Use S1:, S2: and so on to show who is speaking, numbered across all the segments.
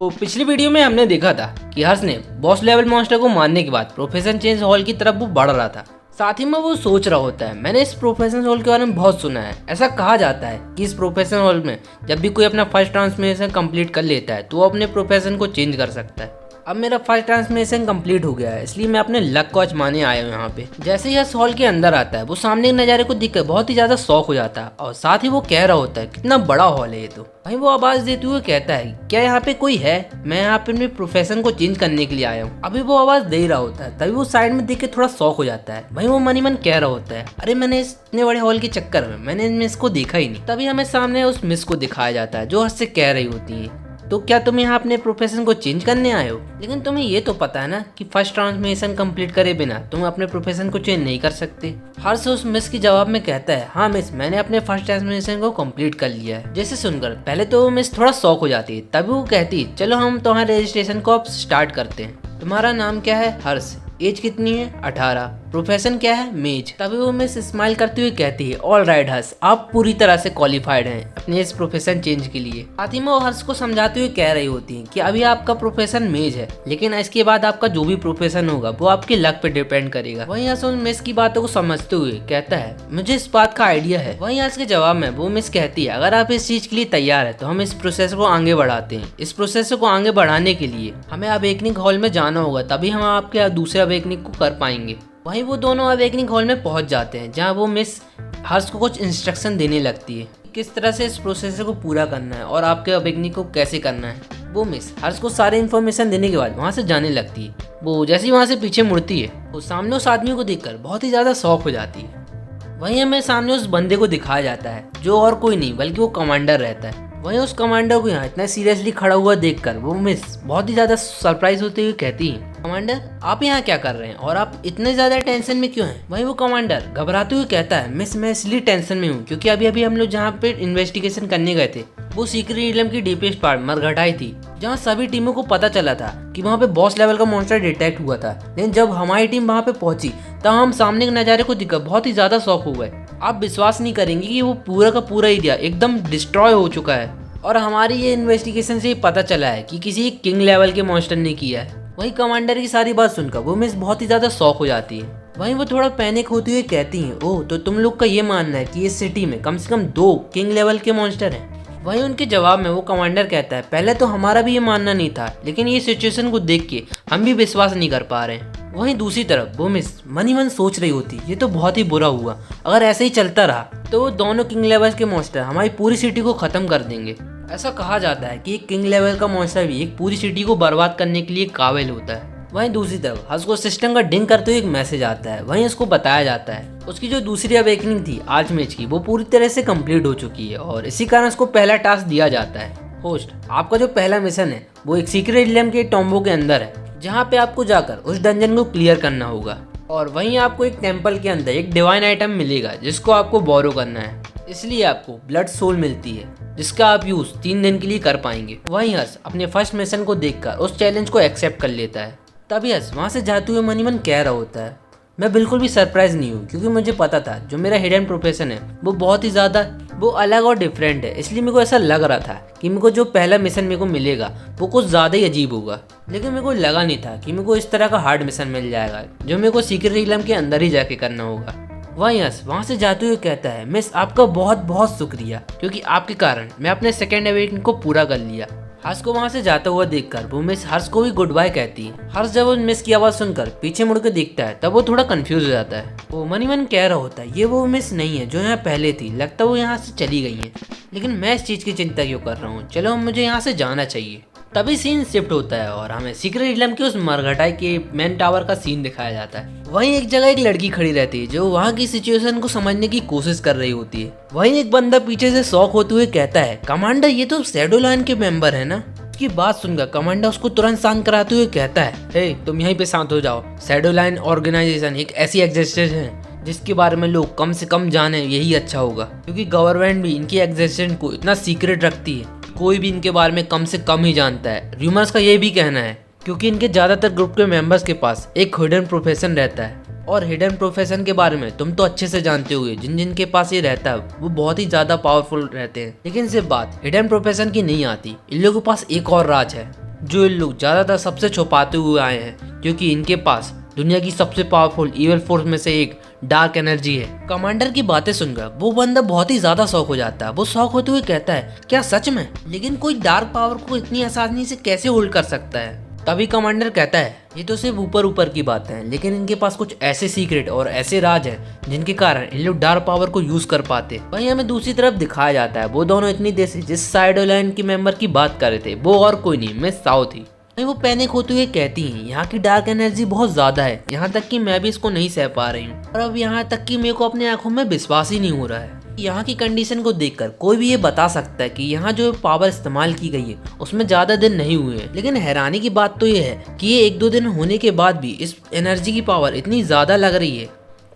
S1: तो पिछली वीडियो में हमने देखा था कि हर्ष ने बॉस लेवल मॉन्स्टर को मारने के बाद प्रोफेसर चेंज हॉल की तरफ वो बढ़ रहा था। साथ ही में वो सोच रहा होता है, मैंने इस प्रोफेसर हॉल के बारे में बहुत सुना है। ऐसा कहा जाता है कि इस प्रोफेसर हॉल में जब भी कोई अपना फर्स्ट ट्रांसफॉर्मेशन कंप्लीट कर लेता है तो वो अपने प्रोफेशन को चेंज कर सकता है। अब मेरा फर्स्ट ट्रांसफॉर्मेशन कंप्लीट हो गया है, इसलिए मैं अपने लक को आजमाने आया हूँ यहाँ पे। जैसे ही इस हॉल के अंदर आता है वो सामने के नज़ारे को देखकर बहुत ही ज़्यादा शौक हो जाता है और साथ ही वो कह रहा होता है कितना बड़ा हॉल है ये तो। वहीं वो आवाज़ देते हुए कहता है, क्या यहाँ पे कोई है? मैं यहाँ पे अपने प्रोफेशन को चेंज करने के लिए आया हूँ। अभी वो आवाज़ दे रहा होता है, तभी वो साइड में देख के थोड़ा शौक हो जाता है। वहीं वो मन ही मन कह रहा होता है, अरे मैंने इतने बड़े हॉल के चक्कर में मैंने इन मिस को देखा ही नहीं। तभी हमें सामने उस मिस को दिखाया जाता है जो हर्ष से कह रही होती है, तो क्या तुम यहाँ अपने प्रोफेशन को चेंज करने आए हो? लेकिन तुम्हें ये तो पता है ना कि फर्स्ट ट्रांसफॉर्मेशन कंप्लीट करे बिना तुम अपने प्रोफेशन को चेंज नहीं कर सकते। हर्ष उस मिस के जवाब में कहता है, हाँ मिस, मैंने अपने फर्स्ट ट्रांसफॉर्मेशन को कंप्लीट कर लिया है। जैसे सुनकर पहले तो वो मिस थोड़ा शौक हो जाती है, तभी वो कहती है, चलो हम तुम्हारे रजिस्ट्रेशन को अब स्टार्ट करते हैं। तुम्हारा नाम क्या है? हर्ष। एज कितनी है? 18। प्रोफेशन क्या है? मेज। तभी वो मिस स्माइल करते हुए कहती है, ऑल राइट हर्ष, आप पूरी तरह से क्वालिफाइड हैं अपने इस प्रोफेशन चेंज के लिए। साथ ही में वो हर्ष को समझाते हुए कह रही होती है कि अभी आपका प्रोफेशन मेज है, लेकिन इसके बाद आपका जो भी प्रोफेशन होगा वो आपके लक पे डिपेंड करेगा। वहीं हर्ष उन मिस की बातों को समझते हुए कहता है, मुझे इस बात का आइडिया है। वहीं हर्ष के जवाब में वो मिस कहती है, अगर आप इस चीज के लिए तैयार है तो हम इस प्रोसेस को आगे बढ़ाते हैं। इस प्रोसेस को आगे बढ़ाने के लिए हमें अवेकनिंग हॉल में जाना होगा, तभी हम आपके दूसरे अवेकनिंग को कर पाएंगे। वहीं वो दोनों अवेकनिंग हॉल में पहुंच जाते हैं, जहां वो मिस हर्ष को कुछ इंस्ट्रक्शन देने लगती है किस तरह से इस प्रोसेस को पूरा करना है और आपके अवेकनिंग को कैसे करना है। वो मिस हर्ष को सारे इन्फॉर्मेशन देने के बाद वहां से जाने लगती है। वो जैसे ही वहां से पीछे मुड़ती है वो सामने उस आदमी को देखकर बहुत ही ज्यादा शॉक हो जाती है। वहीं हमें सामने उस बंदे को दिखाया जाता है जो और कोई नहीं बल्कि वो कमांडर रहता है। वहीं उस कमांडर को यहाँ इतना सीरियसली खड़ा हुआ देखकर वो मिस बहुत ही ज्यादा सरप्राइज होते हुए कहती है, कमांडर आप यहाँ क्या कर रहे हैं और आप इतने ज्यादा टेंशन में क्यों हैं? वहीं वो कमांडर घबराते हुए कहता है, मिस मैं इसलिए टेंशन में हूँ क्योंकि अभी अभी हम लोग जहाँ पे इन्वेस्टिगेशन करने गए थे वो सीक्रेट इलम की डीपेस्ट पार्ट मरघटाई थी, जहाँ सभी टीमों को पता चला था कि वहाँ पे बॉस लेवल का मॉन्स्टर डिटेक्ट हुआ था। लेकिन जब हमारी टीम वहाँ पे पहुंची तब हम सामने के नज़ारे को देखकर बहुत ही ज्यादा शॉक हो गए। आप विश्वास नहीं करेंगे कि वो पूरा का पूरा एरिया एकदम डिस्ट्रॉय हो चुका है और हमारी ये इन्वेस्टिगेशन से पता चला है कि किसी किंग लेवल के मॉन्स्टर ने किया है। वहीं कमांडर की सारी बात सुनकर वो मिस बहुत ही ज्यादा शॉक हो जाती है। वहीं वो थोड़ा पैनिक होते हुए कहती हैं, ओह तो तुम लोग का ये मानना है कि इस सिटी में कम से कम 2 किंग लेवल के मॉन्स्टर हैं? वहीं उनके जवाब में वो कमांडर कहता है, पहले तो हमारा भी ये मानना नहीं था, लेकिन ये सिचुएशन को देख के हम भी विश्वास नहीं कर पा रहे हैं। वहीं दूसरी तरफ वो मिस मन ही मन सोच रही होती, ये तो बहुत ही बुरा हुआ, अगर ऐसे ही चलता रहा तो वो दोनों किंग लेवल के मॉन्स्टर हमारी पूरी सिटी को खत्म कर देंगे। ऐसा कहा जाता है कि एक किंग लेवल का मॉन्स्टर भी एक पूरी सिटी को बर्बाद करने के लिए काबिल होता है। वहीं दूसरी तरफ हर्ष को सिस्टम का डिंग करते हुए एक मैसेज आता है। वहीं उसको बताया जाता है उसकी जो दूसरी अवेकनिंग थी आर्चमेज की वो पूरी तरह से कंप्लीट हो चुकी है और इसी कारण उसको पहला टास्क दिया जाता है, होस्ट आपका जो पहला मिशन है वो एक सीक्रेट इलम के टॉम्बो के अंदर है, जहाँ पे आपको जाकर उस डंजन को क्लियर करना होगा और वहीं आपको एक टेम्पल के अंदर एक डिवाइन आइटम मिलेगा जिसको आपको बोरो करना है। इसलिए आपको ब्लड सोल मिलती है जिसका आप यूज 3 दिन के लिए कर पाएंगे। वहीं हर्ष अपने फर्स्ट मिशन को देखकर उस चैलेंज को एक्सेप्ट कर लेता है। तभी हर्ष वहां से जाते हुए मन ही मन कह रहा होता है, मैं बिल्कुल भी सरप्राइज नहीं हूँ क्योंकि मुझे पता था जो मेरा हिडन प्रोफेशन है वो बहुत ही ज्यादा वो अलग और डिफरेंट है। इसलिए मेरे को ऐसा लग रहा था कि मेरे को जो पहला मिशन मेरे को मिलेगा वो कुछ ज्यादा ही अजीब होगा, लेकिन मेरे को लगा नहीं था कि मेरे को इस तरह का हार्ड मिशन मिल जाएगा जो मेरे को सीक्रेट इलम के अंदर ही जाके करना होगा। वहीं हर्ष वहां से जाते हुए कहता है, मिस आपका बहुत बहुत शुक्रिया क्योंकि आपके कारण मैं अपने सेकेंड अवेकनिंग को पूरा कर लिया। हर्ष को वहां से जाता हुआ देखकर वो मिस हर्ष को भी गुड बाय कहती है। हर्ष जब उस मिस की आवाज सुनकर पीछे मुड़ के देखता है तब वो थोड़ा कंफ्यूज हो जाता है। वो मन ही मन कह रहा होता है, ये वो मिस नहीं है जो यहाँ पहले थी, लगता है वो यहाँ से चली गई है, लेकिन मैं इस चीज की चिंता क्यों कर रहा हूँ, चलो मुझे यहाँ से जाना चाहिए। तभी सीन शिफ्ट होता है और हमें सीक्रेट इलम के उस मरघटाई के मेन टावर का सीन दिखाया जाता है। वहीं एक जगह एक लड़की खड़ी रहती है जो वहाँ की सिचुएशन को समझने की कोशिश कर रही होती है। वहीं एक बंदा पीछे से शॉक होते हुए कहता है, कमांडर ये तो शैडो लाइन के मेंबर है ना? उसकी बात सुनकर कमांडर उसको तुरंत शांत कराते हुए कहता है, हे तुम यहीं पे शांत हो जाओ। शैडो लाइन ऑर्गेनाइजेशन एक ऐसी एग्जिस्टेंस है जिसके बारे में लोग कम से कम जाने, यही अच्छा होगा क्योंकि गवर्नमेंट भी इनकी एग्जिस्टेंस को इतना सीक्रेट रखती है, कोई भी इनके बारे में कम से कम ही जानता है। रूमर्स का ये भी कहना है क्योंकि इनके ज्यादातर ग्रुप के मेंबर्स के पास एक हिडन प्रोफेशन रहता है और हिडन प्रोफेशन के बारे में तुम तो अच्छे से जानते होगे, जिन जिन के पास ये रहता है वो बहुत ही ज्यादा पावरफुल रहते हैं। लेकिन सिर्फ बात हिडन प्रोफेशन की नहीं आती, इन लोगों के पास एक और राज है जो ये लोग ज्यादातर सबसे छुपाते हुए आए हैं, क्योंकि इनके पास दुनिया की सबसे पावरफुल इविल फोर्स में से एक डार्क एनर्जी है। कमांडर की बातें सुनकर वो बंदा बहुत ही ज्यादा शौक हो जाता है। वो शौक होते हुए कहता है, क्या सच में? लेकिन कोई डार्क पावर को इतनी आसानी से कैसे होल्ड कर सकता है? तभी कमांडर कहता है, ये तो सिर्फ ऊपर ऊपर की बातें हैं, लेकिन इनके पास कुछ ऐसे सीक्रेट और ऐसे राज हैं जिनके कारण इन लोग डार्क पावर को यूज कर पाते। वहीं हमें दूसरी तरफ दिखाया जाता है वो दोनों इतनी देर से जिस साइडो लाइन की मेंबर की बात कर रहे थे वो और कोई नहीं, मिस साओ थी। वो पैनिक होते हुए कहती हैं, यहाँ की डार्क एनर्जी बहुत ज्यादा है, यहाँ तक कि मैं भी इसको नहीं सह पा रही हूँ, और अब यहाँ तक कि मेरे को अपनी आंखों में विश्वास ही नहीं हो रहा है। यहाँ की कंडीशन को देखकर कोई भी ये बता सकता है कि यहाँ जो पावर इस्तेमाल की गई है उसमें ज्यादा दिन नहीं हुए हैं। लेकिन हैरानी की बात तो ये है कि ये 1-2 दिन होने के बाद भी इस एनर्जी की पावर इतनी ज्यादा लग रही है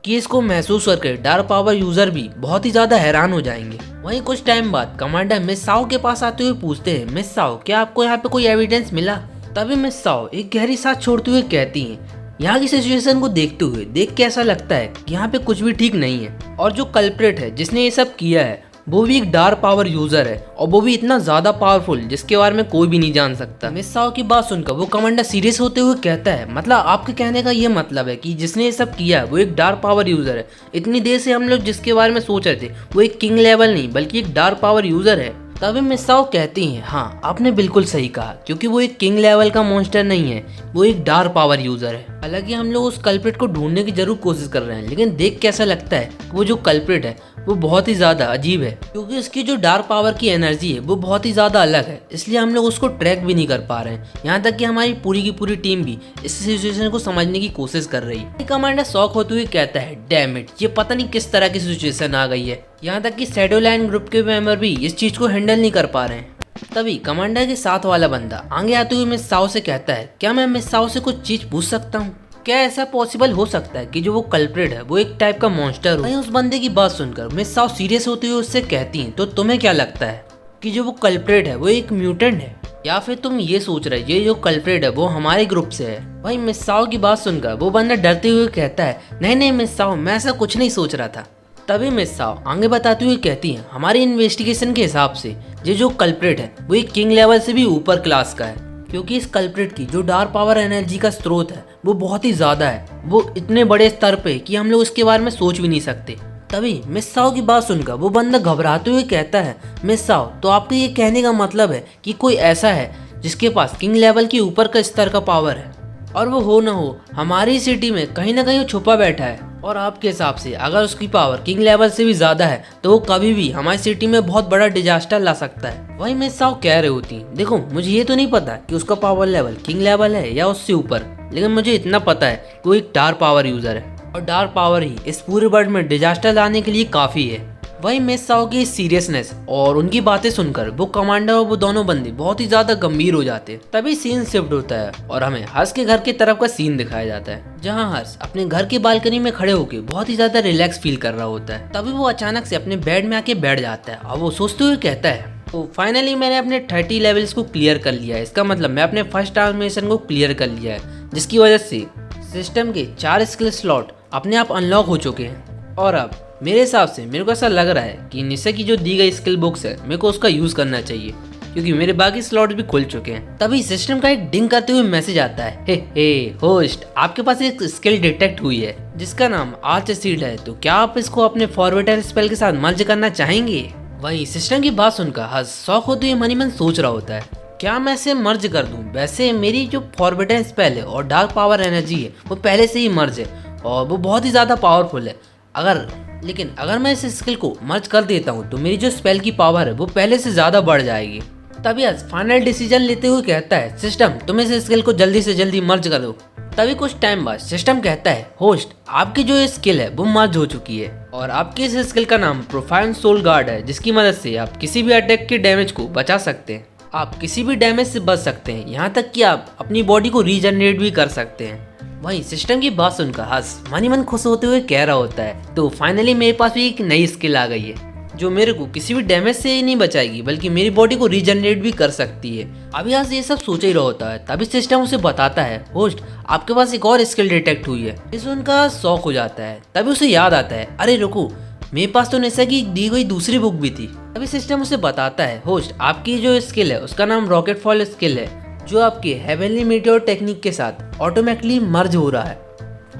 S1: कि इसको महसूस करके डार्क पावर यूजर भी बहुत ही ज्यादा हैरान हो जाएंगे। वहीं कुछ टाइम बाद कमांडर मिस साओ के पास आते हुए पूछते हैं, मिस साओ क्या आपको यहाँ पे कोई एविडेंस मिला? तभी मिस साओ एक गहरी सांस छोड़ते हुए कहती हैं, यहाँ की सिचुएशन को देखते हुए देख के ऐसा लगता है कि यहाँ पे कुछ भी ठीक नहीं है, और जो कल्प्रेट है जिसने ये सब किया है वो भी एक डार्क पावर यूजर है, और वो भी इतना ज्यादा पावरफुल जिसके बारे में कोई भी नहीं जान सकता। मिस साओ की बात सुनकर वो कमांडर सीरियस होते हुए कहता है, मतलब आपके कहने का ये मतलब है कि जिसने ये सब किया है वो एक डार्क पावर यूजर है? इतनी देर से हम लोग जिसके बारे में सोच रहे थे वो एक किंग लेवल नहीं बल्कि एक डार्क पावर यूजर है। तभी मिस साओ कहती हैं, हाँ आपने बिल्कुल सही कहा, क्योंकि वो एक किंग लेवल का मॉन्स्टर नहीं है, वो एक डार्क पावर यूजर है। हालांकि हम लोग उस कल्प्रिट को ढूंढने की जरूर कोशिश कर रहे हैं, लेकिन देख के ऐसा लगता है कि वो जो कल्प्रिट है वो बहुत ही ज्यादा अजीब है, क्योंकि उसकी जो डार्क पावर की एनर्जी है वो बहुत ही ज्यादा अलग है, इसलिए हम लोग उसको ट्रैक भी नहीं कर पा रहे हैं। यहाँ तक कि हमारी पूरी की पूरी टीम भी इस सिचुएशन को समझने की कोशिश कर रही है। कमांडर शॉक होते हुए कहता है, डैम इट, ये पता नहीं किस तरह की सिचुएशन आ गई है। यहाँ तक कि शैडो लाइन ग्रुप के मेंबर भी इस चीज को हैंडल नहीं कर पा रहे हैं। तभी कमांडर के साथ वाला बंदा आगे आते हुए मिस साओ से कहता है, क्या मैं मिस साओ से कुछ चीज पूछ सकता हूँ? क्या ऐसा पॉसिबल हो सकता है कि जो वो कल्प्रिट है वो एक टाइप का मॉन्स्टर हो? उस बंदे की बात सुनकर मिस साओ सीरियस होते हुए उससे कहती हैं, तो तुम्हें क्या लगता है कि जो वो कल्प्रिट है वो एक म्यूटेंट है, या फिर तुम ये सोच रहे ये जो कल्प्रिट है वो हमारे ग्रुप से है? भाई मिस साओ की बात सुनकर वो बंदा डरते हुए कहता है, नहीं नहीं मिस साओ, मैं ऐसा कुछ नहीं सोच रहा था। तभी मिस साओ आगे बताते हुए कहती हैं, हमारी इन्वेस्टिगेशन के हिसाब से ये जो कल्प्रिट है वो एक किंग लेवल से भी ऊपर क्लास का है, क्योंकि इस कल्प्रिट की जो डार्क पावर एनर्जी का स्रोत है वो बहुत ही ज्यादा है, वो इतने बड़े स्तर पे कि हम लोग इसके बारे में सोच भी नहीं सकते। तभी मिस साओ की बात सुनकर वो बंदा घबराते हुए कहता है, मिस साओ तो आपके ये कहने का मतलब है कि कोई ऐसा है जिसके पास किंग लेवल के ऊपर का स्तर का पावर है, और वो हो ना हो हमारी सिटी में कहीं ना कहीं छुपा बैठा है, और आपके हिसाब से अगर उसकी पावर किंग लेवल से भी ज्यादा है तो वो कभी भी हमारी सिटी में बहुत बड़ा डिजास्टर ला सकता है। वही मिस साओ कह रही होती, देखो मुझे ये तो नहीं पता कि उसका पावर लेवल किंग लेवल है या उससे ऊपर, लेकिन मुझे इतना पता है कि वो एक डार्क पावर यूजर है, और डार्क पावर ही इस पूरे वर्ल्ड में डिजास्टर लाने के लिए काफी है। वही मिस साओ की सीरियसनेस और उनकी बातें सुनकर वो कमांडर और वो दोनों बंदे बहुत ही ज्यादा गंभीर हो जाते हैं। तभी सीन शिफ्ट होता है और हमें हर्ष के घर की तरफ का सीन दिखाया जाता है, जहां हर्ष अपने घर की बालकनी में खड़े होकर बहुत ही ज्यादा रिलैक्स फील कर रहा होता है। तभी वो अचानक से अपने बेड में आके बैठ जाता है और वो सोचते हुए कहता है, तो फाइनली मैंने अपने 30 लेवल्स को क्लियर कर लिया है, इसका मतलब मैं अपने फर्स्ट ट्रांसफॉर्मेशन को क्लियर कर लिया है, जिसकी वजह से सिस्टम के 4 स्किल स्लॉट अपने आप अनलॉक हो चुके हैं। और अब मेरे हिसाब से मेरे को ऐसा लग रहा है कि निशा की जो दी गई स्किल बुक्स है मेरे को उसका यूज करना चाहिए, क्योंकि मेरे बाकी स्लॉट भी खुल चुके हैं। तभी सिस्टम का एक डिंग करते हुए मैसेज आता है, हे होस्ट, आपके पास एक स्किल डिटेक्ट हुई है जिसका नाम आर्च सीड है, तो क्या आप इसको अपने फॉरवर्डर स्पेल के साथ मर्ज करना चाहेंगे? वही सिस्टम की बात सुनकर हर्ष शौक होते हुए मनी मन सोच रहा होता है, क्या मैं इसे मर्ज कर दूं? वैसे मेरी जो फॉरवर्डर स्पेल है और डार्क पावर एनर्जी है वो पहले से ही मर्ज है और वो बहुत ही ज्यादा पावरफुल है, लेकिन अगर मैं इस स्किल को मर्ज कर देता हूँ तो मेरी जो स्पेल की पावर है वो पहले से ज्यादा बढ़ जाएगी। तभी आज फाइनल डिसीजन लेते हुए कहता है, सिस्टम तुम इस स्किल को जल्दी से जल्दी मर्ज कर दो। तभी कुछ टाइम बाद सिस्टम कहता है, होस्ट आपकी जो स्किल है वो मर्ज हो चुकी है, और आपकी इस स्किल का नाम प्रोफाइल सोल गार्ड है, जिसकी मदद से आप किसी भी अटैक के डैमेज को बचा सकते हैं, आप किसी भी डैमेज से बच सकते हैं, यहाँ तक कि आप अपनी बॉडी को रीजनरेट भी कर सकते हैं। वहीं सिस्टम की बात सुनकर हर्ष मनी मन खुश होते हुए कह रहा होता है, तो फाइनली मेरे पास भी एक नई स्किल आ गई है जो मेरे को किसी भी डैमेज से ही नहीं बचाएगी बल्कि मेरी बॉडी को रीजनरेट भी कर सकती है। अभी आज ये सब सोच ही रहा होता है, तभी सिस्टम उसे बताता है, होस्ट आपके पास एक और स्किल डिटेक्ट हुई है। इसे उनका शौक हो जाता है, तभी उसे याद आता है, अरे रुको, मेरे पास तो निशा की दी गई दूसरी बुक भी थी। तभी सिस्टम उसे बताता है, होस्ट आपकी जो स्किल है उसका नाम रॉकेट फॉल स्किल है, जो आपके हेवनली मीटियोर टेक्निक के साथ ऑटोमेटिकली मर्ज हो रहा है।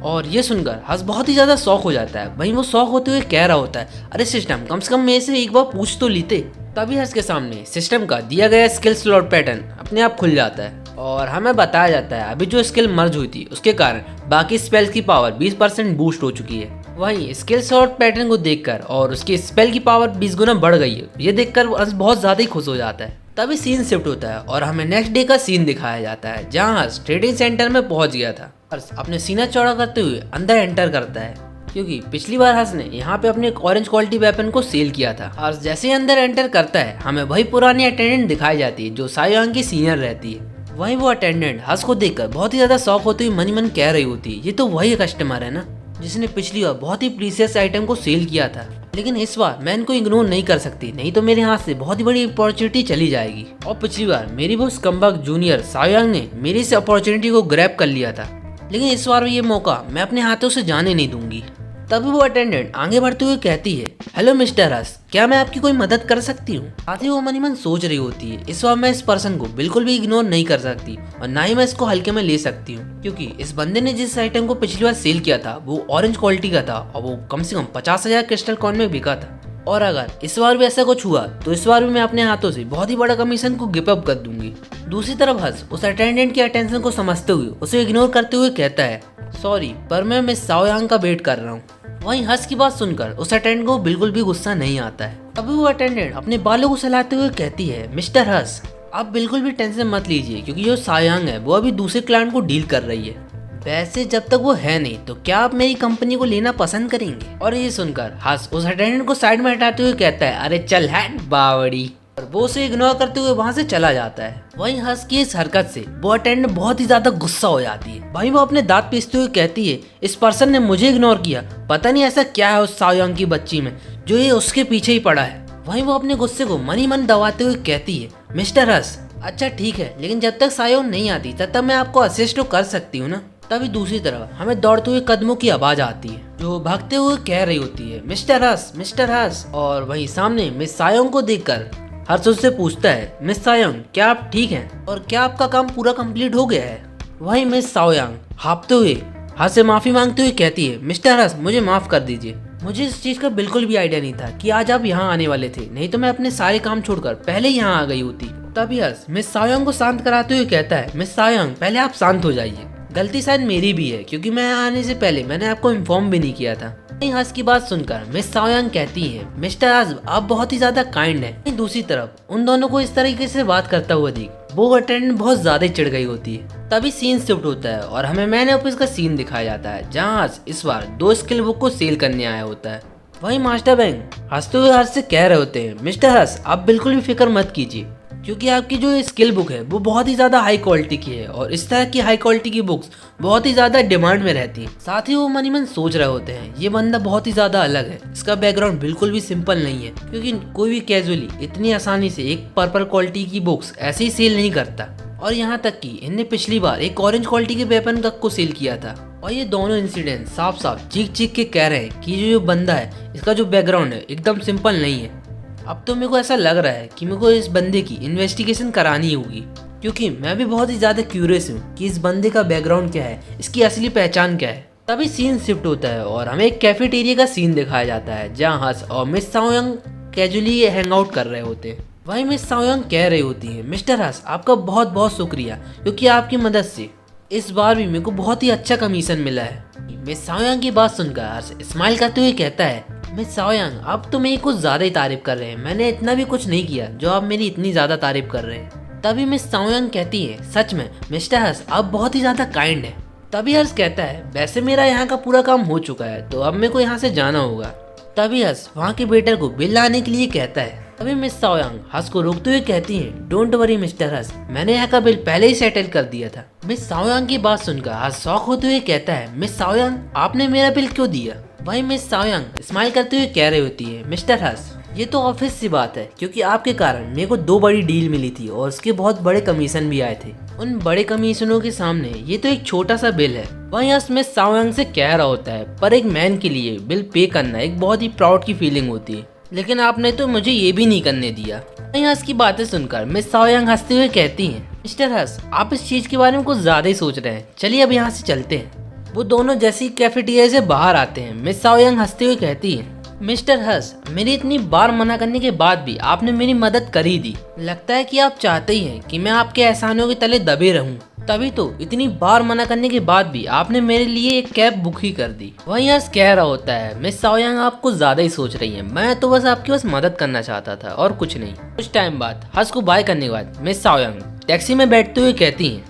S1: और ये सुनकर हर्ष बहुत ही ज़्यादा शौक हो जाता है। वहीं वो शौक होते हुए कह रहा होता है, अरे सिस्टम, कम से कम मेरे से एक बार पूछ तो लेते। तभी हर्ष के सामने सिस्टम का दिया गया स्किल स्लॉट पैटर्न अपने आप खुल जाता है और हमें बताया जाता है अभी जो स्किल मर्ज हुई थी उसके कारण बाकी स्पेल्स की पावर 20% बूस्ट हो चुकी है। वहीं स्किल स्लॉट पैटर्न को देखकर और उसकी स्पेल की पावर 20 गुना बढ़ गई है, ये देखकर हर्ष बहुत ज़्यादा ही खुश हो जाता है। तभी सीन शिफ्ट होता है और हमें नेक्स्ट डे का सीन दिखाया जाता है जहाँ हर्ष ट्रेडिंग सेंटर में पहुंच गया था। हर्ष अपने सीना चौड़ा करते हुए अंदर एंटर करता है क्योंकि पिछली बार हर्ष ने यहाँ पे अपने एक ऑरेंज क्वालिटी वेपन को सेल किया था। हर्ष जैसे ही अंदर एंटर करता है हमें वही पुरानी अटेंडेंट दिखाई जाती है जो सायोंग की सीनियर रहती है। वहीं वो अटेंडेंट हर्ष को देखकर बहुत ही ज्यादा शौक होते हुए मन ही मन कह रही होती है, ये तो वही कस्टमर है ना जिसने पिछली बार बहुत ही प्रीसियस आइटम को सेल किया था, लेकिन इस बार मैं इनको इग्नोर नहीं कर सकती, नहीं तो मेरे हाथ से बहुत ही बड़ी अपॉर्चुनिटी चली जाएगी। और पिछली बार मेरी वो स्कम्बग जूनियर सायोंग ने मेरी इस अपॉर्चुनिटी को ग्रैब कर लिया था, लेकिन इस बार ये मौका मैं अपने हाथों से जाने नहीं दूंगी। तभी वो अटेंडेंट आगे बढ़ते हुए कहती है, हेलो मिस्टर हर्ष, क्या मैं आपकी कोई मदद कर सकती हूँ? साथ ही वो मन ही मन सोच रही होती है, इस बार मैं इस पर्सन को बिल्कुल भी इग्नोर नहीं कर सकती और ना ही मैं इसको हल्के में ले सकती हूँ, क्योंकि इस बंदे ने जिस आइटम को पिछली बार सेल किया था वो ऑरेंज क्वालिटी का था और वो कम से कम 50,000 क्रिस्टल कॉइन में बिका था। और अगर इस बार भी ऐसा कुछ हुआ तो इस बार भी मैं अपने हाथों से बहुत ही बड़ा कमीशन को गिव अप कर दूंगी। दूसरी तरफ हर्ष उस अटेंडेंट की अटेंशन को समझते हुए उसे इग्नोर करते हुए कहता है, सॉरी पर मैं मिस साओयांग का वेट कर रहा हूँ। वहीं हर्ष की बात सुनकर उस अटेंडेंट को बिल्कुल भी गुस्सा नहीं आता है। तभी वो अटेंडेंट अपने बालों को सहलाते हुए कहती है, मिस्टर हर्ष आप बिल्कुल भी टेंशन मत लीजिए क्योंकि जो सायोंग है वो अभी दूसरे क्लाइंट को डील कर रही है। वैसे जब तक वो है नहीं तो क्या आप मेरी कंपनी को लेना पसंद करेंगे? और ये सुनकर हर्ष उस अटेंडेंट को साइड में हटाते हुए कहता है, अरे चल हट बावड़ी, और वो उसे इग्नोर करते हुए वहां से चला जाता है। वहीं हर्ष की इस हरकत से वो अटेंडेंट बहुत ही ज्यादा गुस्सा हो जाती है। वहीं वो अपने दांत पीसते हुए कहती है, इस पर्सन ने मुझे इग्नोर किया, पता नहीं ऐसा क्या है उस सायोंग की बच्ची में जो ये उसके पीछे ही पड़ा है। वहीं वो अपने गुस्से को मन ही मन दबाते हुए कहती है, मिस्टर हर्ष अच्छा ठीक है, लेकिन जब तक सायोंग नहीं आती तब तक मैं आपको असिस्ट तो कर सकती हूँ ना। तभी दूसरी तरफ हमें दौड़ते हुए कदमों की आवाज आती है जो भागते हुए कह रही होती है, मिस्टर हर्ष, मिस्टर हर्ष। और वहीं सामने मिस सायोंग को देखकर हर्ष उससे पूछता है, मिस सायोंग क्या आप ठीक हैं और क्या आपका काम पूरा कंप्लीट हो गया है? वहीं मिस सायोंग हाँफते हुए हर्ष से माफी मांगते हुए कहती है, मिस्टर हर्ष मुझे माफ कर दीजिए, मुझे इस चीज का बिल्कुल भी आइडिया नहीं था कि आज आप यहाँ आने वाले थे, नहीं तो मैं अपने सारे काम छोड़कर पहले ही यहाँ आ गई होती। तभी हर्ष मिस सायोंग को शांत कराते हुए कहता है, मिस सायोंग पहले आप शांत हो जाइए, गलती शायद मेरी भी है क्योंकि मैं आने से पहले मैंने आपको इन्फॉर्म भी नहीं किया था। हर्ष की बात सुनकर मिस सायोंग कहती है, मिस्टर हर्ष आप बहुत ही ज्यादा काइंड हैं। दूसरी तरफ उन दोनों को इस तरीके से बात करता हुआ देख वो अटेंडेंट बहुत ज्यादा ही चिढ़ गई होती है। तभी सीन शिफ्ट होता है और हमें मैन ऑफिस का सीन दिखाया जाता है जहाँ हर्ष इस बार 2 स्किल बुक को सेल करने आया होता है। वहीं मास्टर बैंक हंसते हुए हर्ष से कह रहे होते हैं, मिस्टर हर्ष आप बिल्कुल भी फिक्र मत कीजिए क्योंकि आपकी जो स्किल बुक है वो बहुत ही ज़्यादा हाई क्वालिटी की है और इस तरह की हाई क्वालिटी की बुक्स बहुत ही ज़्यादा डिमांड में रहती हैं। साथ ही वो मन ही मन सोच रहे होते हैं, ये बंदा बहुत ही ज़्यादा अलग है, इसका बैकग्राउंड बिल्कुल भी सिंपल नहीं है क्योंकि कोई भी कैजुअली इतनी आसानी से एक पर्पल क्वालिटी की बुक्स ऐसे ही सेल नहीं करता। और यहाँ तक कि इनने पिछली बार एक ऑरेंज क्वालिटी के वेपन का को सेल किया था। और ये दोनों इंसिडेंट साफ साफ चीख चीख के कह रहे हैं कि जो बंदा है इसका जो बैकग्राउंड है एकदम सिंपल नहीं है। अब तो मेरे को ऐसा लग रहा है कि मेरे को इस बंदे की इन्वेस्टिगेशन करानी होगी क्योंकि मैं भी बहुत ही ज़्यादा क्यूरियस हूँ कि इस बंदे का बैकग्राउंड क्या है, इसकी असली पहचान क्या है। तभी सीन शिफ्ट होता है और हमें एक कैफेटेरिया का सीन दिखाया जाता है जहाँ हर्ष और मिस साओयांग कैजुअली हैंग आउट कर रहे होते हैं। वहीं मिस साओयांग कह रही होती है, मिस्टर हर्ष आपका बहुत बहुत शुक्रिया क्योंकि आपकी मदद से इस बार भी मेरे को बहुत ही अच्छा कमीशन मिला है। मिस साओयांग की बात सुनकर हर्ष स्माइल करते हुए कहता है, मिस साओयांग आप तो मेरी कुछ ज्यादा ही तारीफ कर रहे हैं, मैंने इतना भी कुछ नहीं किया जो आप मेरी इतनी ज्यादा तारीफ कर रहे हैं। तभी मिस साओयांग कहती है, सच में मिस्टर हर्ष आप बहुत ही ज्यादा काइंड है। तभी हर्ष कहता है, वैसे मेरा यहाँ का पूरा काम हो चुका है तो अब मेरे को यहाँ से जाना होगा। तभी हर्ष वहाँ के वेटर को बिल लाने के लिए कहता है। तभी मिस साओयांग हर्ष को रोकते हुए कहती है, डोंट वरी मिस्टर हर्ष, मैंने यहाँ का बिल पहले ही सेटल कर दिया था। मिस साओयांग की बात सुनकर हर्ष शॉक होते हुए कहता है, मिस साओयांग आपने मेरा बिल क्यों दिया? वहीं मिस साओयांग स्माइल करते हुए कह रही होती है, मिस्टर हर्ष ये तो ऑफिस सी बात है क्योंकि आपके कारण मेरे को 2 बड़ी डील मिली थी और उसके बहुत बड़े कमीशन भी आए थे। उन बड़े कमीशनों के सामने ये तो एक छोटा सा बिल है। वहीं हर्ष मिस साओयांग से कह रहा होता है, पर एक मैन के लिए बिल पे करना एक बहुत ही प्राउड की फीलिंग होती है लेकिन आपने तो मुझे ये भी नहीं करने दिया। वहीं हर्ष की बातें सुनकर मिस साओयांग हंसते हुए कहती हैं, मिस्टर हर्ष, आप इस चीज के बारे में कुछ ज्यादा ही सोच रहे हैं, चलिए अब यहाँ से चलते हैं। वो दोनों जैसे ही कैफेटेरिया से बाहर आते हैं, मिस साओयांग हंसते हुए कहती है, मिस्टर हर्ष, मेरी इतनी बार मना करने के बाद भी आपने मेरी मदद कर ही दी। लगता है कि आप चाहते ही हैं कि मैं आपके एहसानों के तले दबे रहूं, तभी तो इतनी बार मना करने के बाद भी आपने मेरे लिए एक कैब बुक ही कर दी। वहीं हर्ष कह रहा होता है, मिस साओयांग आप कुछ ज्यादा ही सोच रही हैं, मैं तो बस आपकी मदद करना चाहता था और कुछ नहीं। कुछ टाइम बाद हर्ष को बाय करने के बाद मिस साओयांग टैक्सी में बैठते हुए कहती हैं,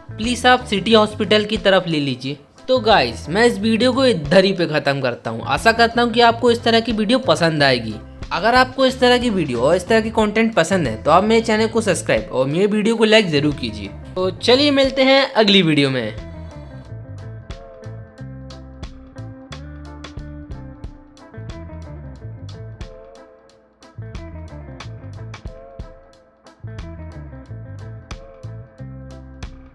S1: प्लीज आप सिटी हॉस्पिटल की तरफ ले लीजिए। तो गाइस, मैं इस वीडियो को इधर ही पे खत्म करता हूँ। आशा करता हूँ कि आपको इस तरह की वीडियो पसंद आएगी। अगर आपको इस तरह की वीडियो और इस तरह की कंटेंट पसंद है तो आप मेरे चैनल को सब्सक्राइब और मेरे वीडियो को लाइक जरूर कीजिए। तो चलिए मिलते हैं अगली वीडियो में।